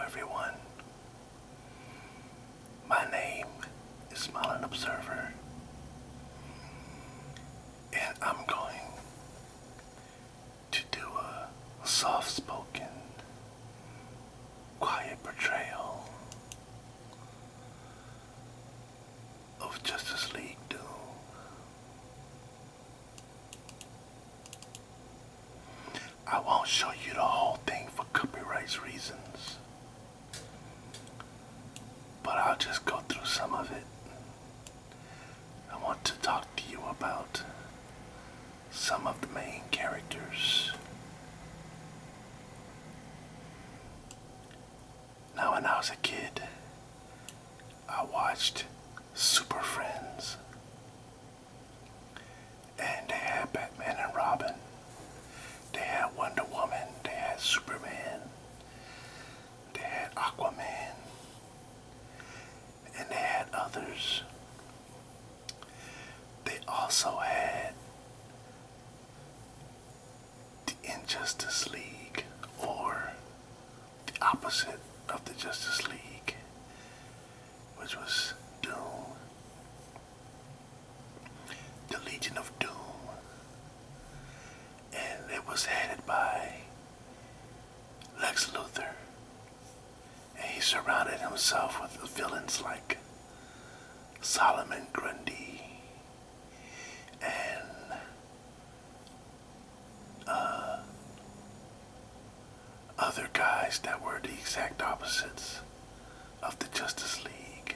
everyone. My name is Smiling Observer, and I'm going to do a soft-spoken, quiet portrayal of Justice League Doom. I won't show you the whole thing for copyright reasons, but I'll just go through some of it. I want to talk to you about some of the main characters. Now, when I was a kid, I watched Super Friends, and they had Batman and Robin. They had Wonder Woman, they had Superman, they had Aquaman, and they had others. They also had the Injustice League, or the opposite of the Justice League, which was Doom, the Legion of Doom. And it was headed by Lex Luthor, and he surrounded himself with villains like Solomon Grundy and other guys that were the exact opposites of the Justice League,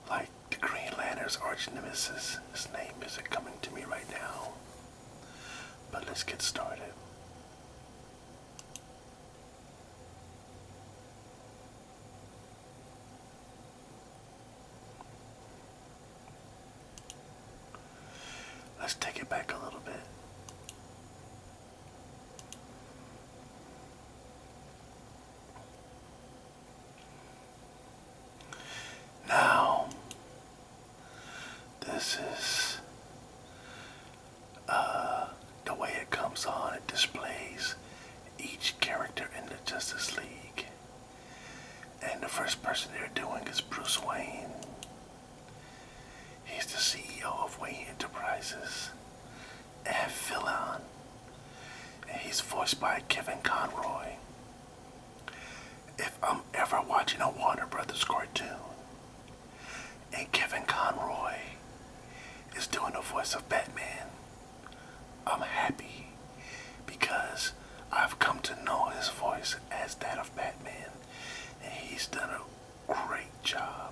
like the Green Lantern's arch nemesis. His name isn't coming to me right now, but let's get started. Let's take it back a little bit. Now, this is the way it comes on. It displays each character in the Justice League. And the first person they're doing is Bruce Wayne. He's the CEO of Wayne Enterprises and villain. And he's voiced by Kevin Conroy. If I'm ever watching a Warner Brothers cartoon and Kevin Conroy is doing the voice of Batman, I'm happy, because I've come to know his voice as that of Batman, and he's done a great job.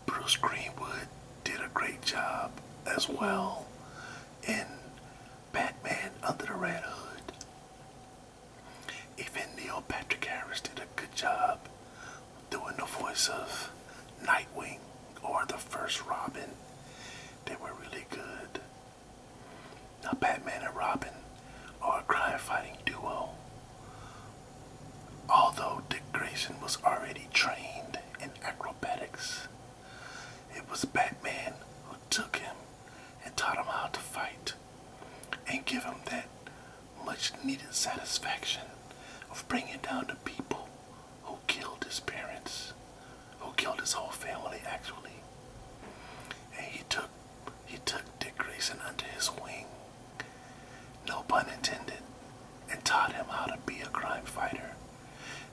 Bruce Greenwood did a great job as well in Batman Under the Red Hood. Even Neil Patrick Harris did a good job doing the voice of Nightwing or the first Robin. They were really good. Now, Batman and Robin are a crime-fighting duo. Although Dick Grayson was already trained in acrobatics, it was Batman who took him and taught him how to fight and give him that much-needed satisfaction of bringing down the people who killed his parents, who killed his whole family, actually. And he took Dick Grayson under his wing, no pun intended, and taught him how to be a crime fighter.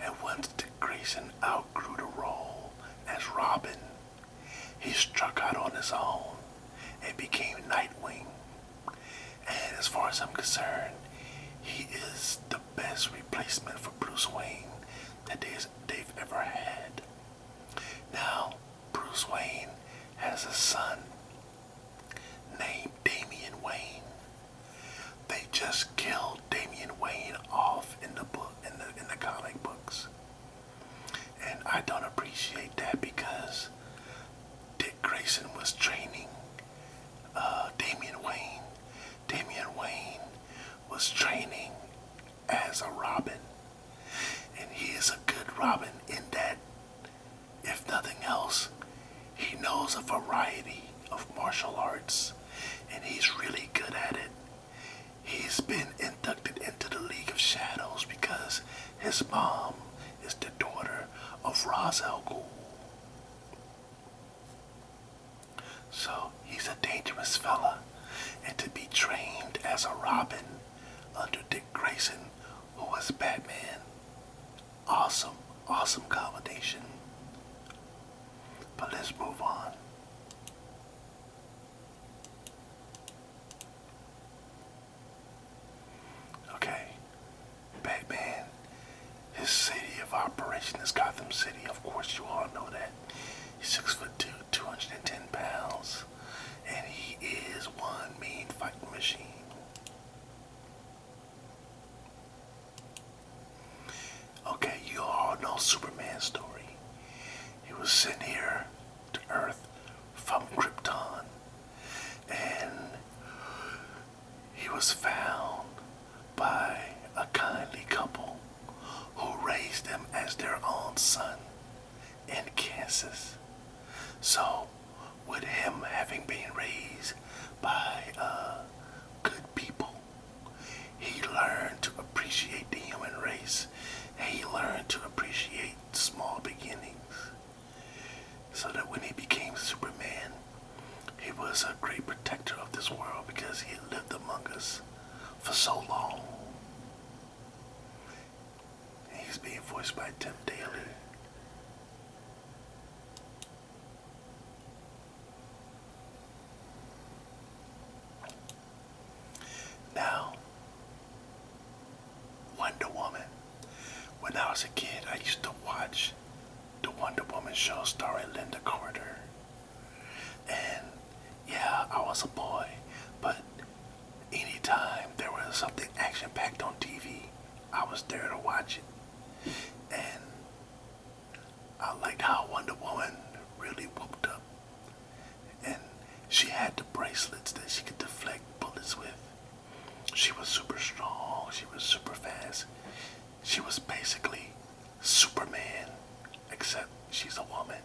And once Dick Grayson outgrew the role as Robin, he struck out on his own and became Nightwing. And as far as I'm concerned, he is the best replacement for Bruce Wayne that they've ever had. Now, Bruce Wayne has a son named Damian Wayne. They just killed Damian Wayne off in the comic books, and I don't appreciate that, because Dick Grayson was training Damian Wayne. Damian Wayne was training as a Robin, and he is a good Robin in that, if nothing else, he knows a variety of martial arts, and he's really good at it. He's been inducted into the League of Shadows because his his mom is the daughter of Ra's al Ghul. So he's a dangerous fella, and to be trained as a Robin under Dick Grayson, who was Batman, awesome, awesome combination. But let's move on. Okay, Batman, his city of operation is Gotham City. Of course, you all know that. He's 6'2", 210 pounds, and he is one mean fighting machine. Okay, you all know Superman's story. He was sent here to Earth from Krypton, and he was found by a kindly couple who raised him as their own son in Kansas. So, with him having been raised by good people, he learned to appreciate the human race. He learned to appreciate small beginnings. So that when he became Superman, he was a great protector of this world because he had lived among us for so long. And he's being voiced by Tim Daly. Now, Wonder Woman. When I was a kid, I used to watch the Wonder Woman show starring Linda Carter. And yeah, I was a boy, but anytime there was something action-packed on TV, I was there to watch it. And I liked how Wonder Woman really whooped up. And she had the bracelets that she could deflect bullets with. She was super strong, she was super fast. She was basically Superman, except she's a woman.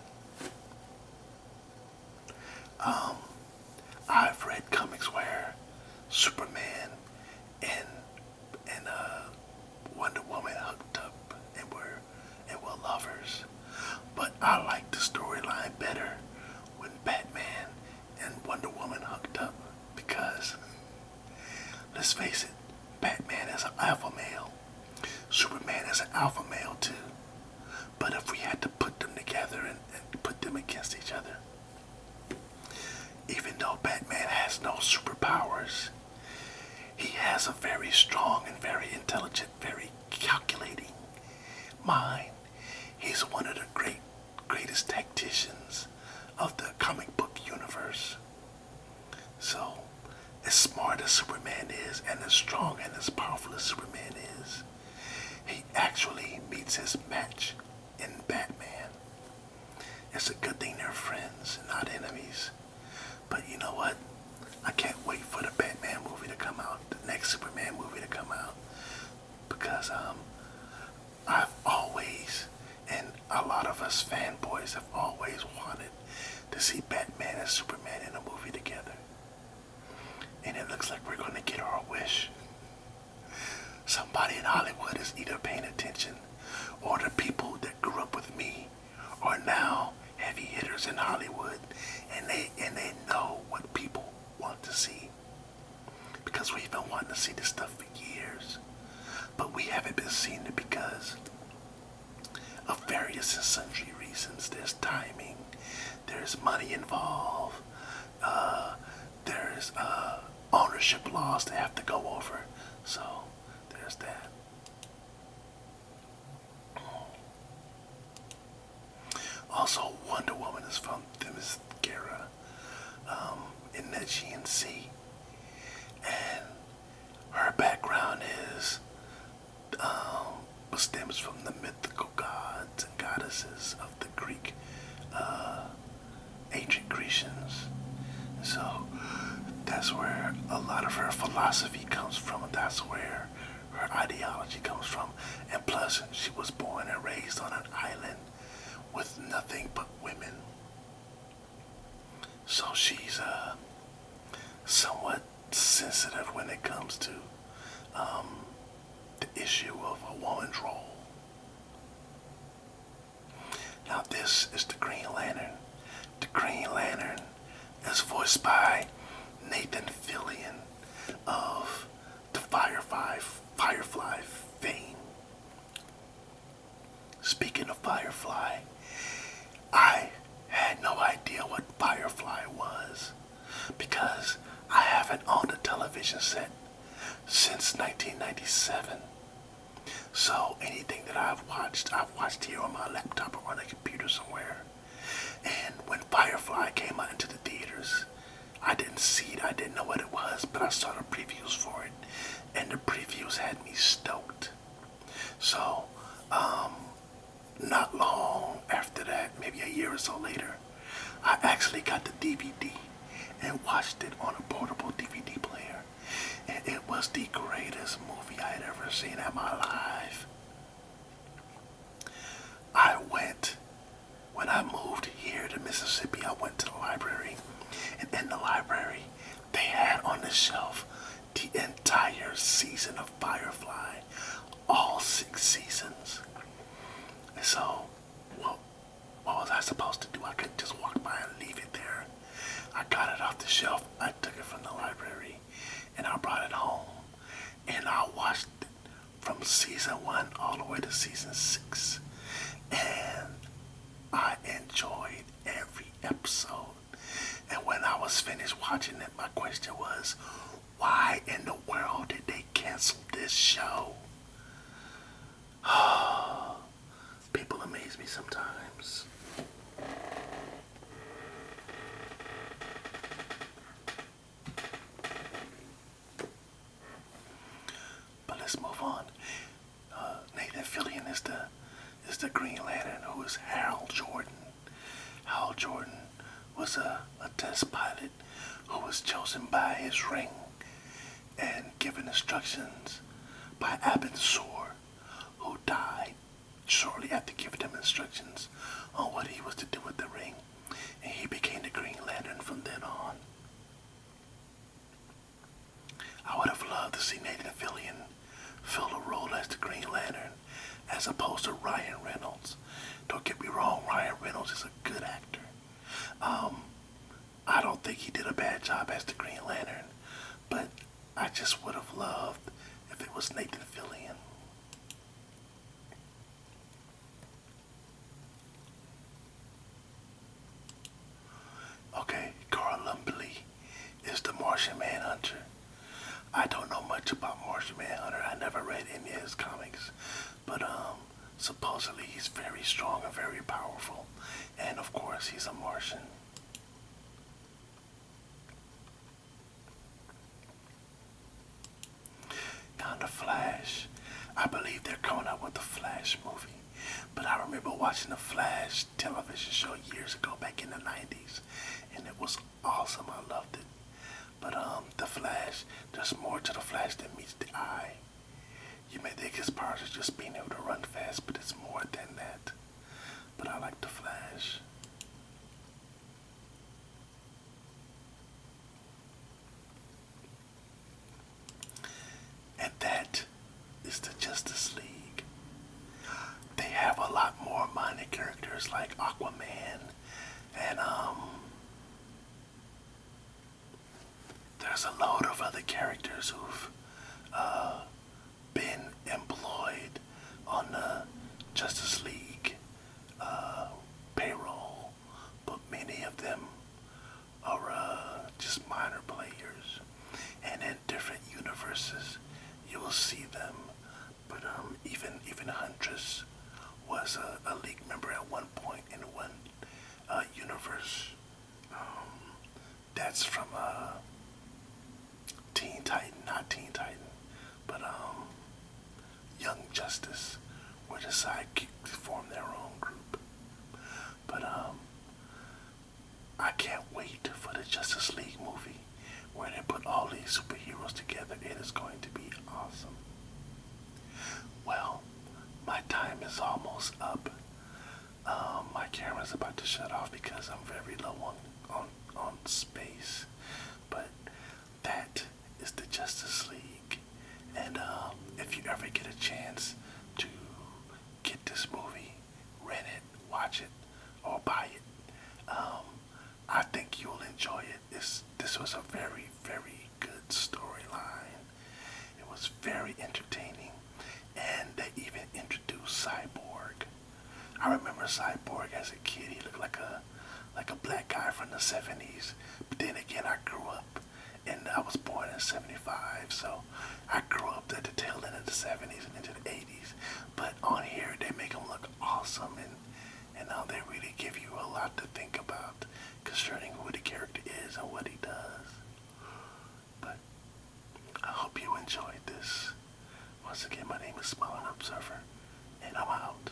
I've read comics where Superman and Wonder Woman hooked up and were lovers. But I like the storyline better when Batman and Wonder Woman hooked up because, let's face it, Batman is an alpha male. Superman is an alpha male too. But if we had to put them together and put them against each other, even though Batman has no superpowers, he has a very strong and very intelligent, very calculating mind. He's one of the greatest tacticians of the comic book universe. So, as smart as Superman is, and as strong and as powerful as Superman is, he actually meets his match in Batman. It's a good thing they're friends, not enemies. But you know what? I can't wait for the Batman movie to come out, the next Superman movie to come out, because I've always, and a lot of us fanboys have always wanted to see Batman and Superman in a movie together. And it looks like we're going to get our wish. Somebody in Hollywood is either paying attention, or the people that grew up with me are now heavy hitters in Hollywood, and they know what people want to see. Because we've been wanting to see this stuff for years, but we haven't been seeing it because of various and sundry reasons. There's timing, there's money involved, there's ownership laws they have to go over. So there's that. Also, Wonder Woman is from Themyscira, in Negean Sea, and her background stems from the mythical gods and goddesses of the Greek, ancient Grecians. So that's where a lot of her philosophy comes from, and that's where her ideology comes from. And plus, she was born and raised on an island with nothing but women. So she's somewhat sensitive when it comes to the issue of a woman's role. Now this is the Green Lantern. The Green Lantern is voiced by Nathan Fillion of the Firefly fame. Speaking of Firefly, I had no idea what Firefly was because I haven't owned a television set since 1997. So anything that I've watched here on my laptop or on a computer somewhere. And when Firefly came out into the theaters, I didn't see it, I didn't know what it was, but I saw the previews for it, and the previews had me stoked. So, not long after that, maybe a year or so later, I actually got the DVD and watched it on a portable DVD player. And it was the greatest movie I had ever seen in my life. When I moved here to Mississippi, I went to the library. And in the library, they had on the shelf the entire season of Firefly. All 6 seasons. And so, what was I supposed to do? I couldn't just walk by and leave it there. I got it off the shelf. I took it from the library and I brought it home. And I watched it from season 1 all the way to season 6. And I enjoyed every episode. And when I was finished watching it, my question was, why in the world did they cancel this show? People amaze me sometimes. But let's move on. Nathan Fillion is the Green Lantern, who is Hal Jordan. Hal Jordan was a test pilot who was chosen by his ring and given instructions by Abensor, who died shortly after giving him instructions on what he was to do with the ring, and he became the Green Lantern from then on. I would have loved to see Nathan Fillion fill the role as the Green Lantern as opposed to Ryan Reynolds. Don't get me wrong, Ryan Reynolds is a good actor. I don't think he did a bad job as the Green Lantern, but I just would have loved if it was Nathan Fillion. Okay, Carl Lumbly is the Martian Manhunter. I don't know much about Martian Manhunter. I never read any of his comics, but supposedly he's very strong and very powerful, and of course he's a Martian. Now The Flash, I believe they're coming out with the Flash movie, but I remember watching the Flash television show years ago back in the 90s, and it was awesome. I loved it. But the Flash, there's more to the Flash than meets the eye. You may think his powers are just being able to run fast, but it's more than that. But I like the Flash. And that is the Justice League. They have a lot more minor characters like Aquaman and there's a load of other characters who've been employed on the Justice League payroll, but many of them are just minor players, and in different universes you will see them. But even Huntress was a League member at one point in one universe. That's from Teen Titan, not Teen Titan, but Young Justice, where the sidekicks form their own group. But I can't wait for the Justice League movie where they put all these superheroes together. It is going to be awesome. Well, my time is almost up. My camera's about to shut off because I'm very low on space. But that is the Justice League. And if you ever get a chance to get this movie, rent it, watch it, very entertaining. And they even introduced Cyborg. I remember Cyborg as a kid. He looked like a black guy from the 70s. But then again, I grew up, and I was born in 75, so I grew up at the tail end of the 70s and into the 80s. But on here, they make him look awesome, and they really give you a lot to think about concerning who the character is and what he does. But I hope you enjoyed this. Once again, my name is Small Observer, and I'm out.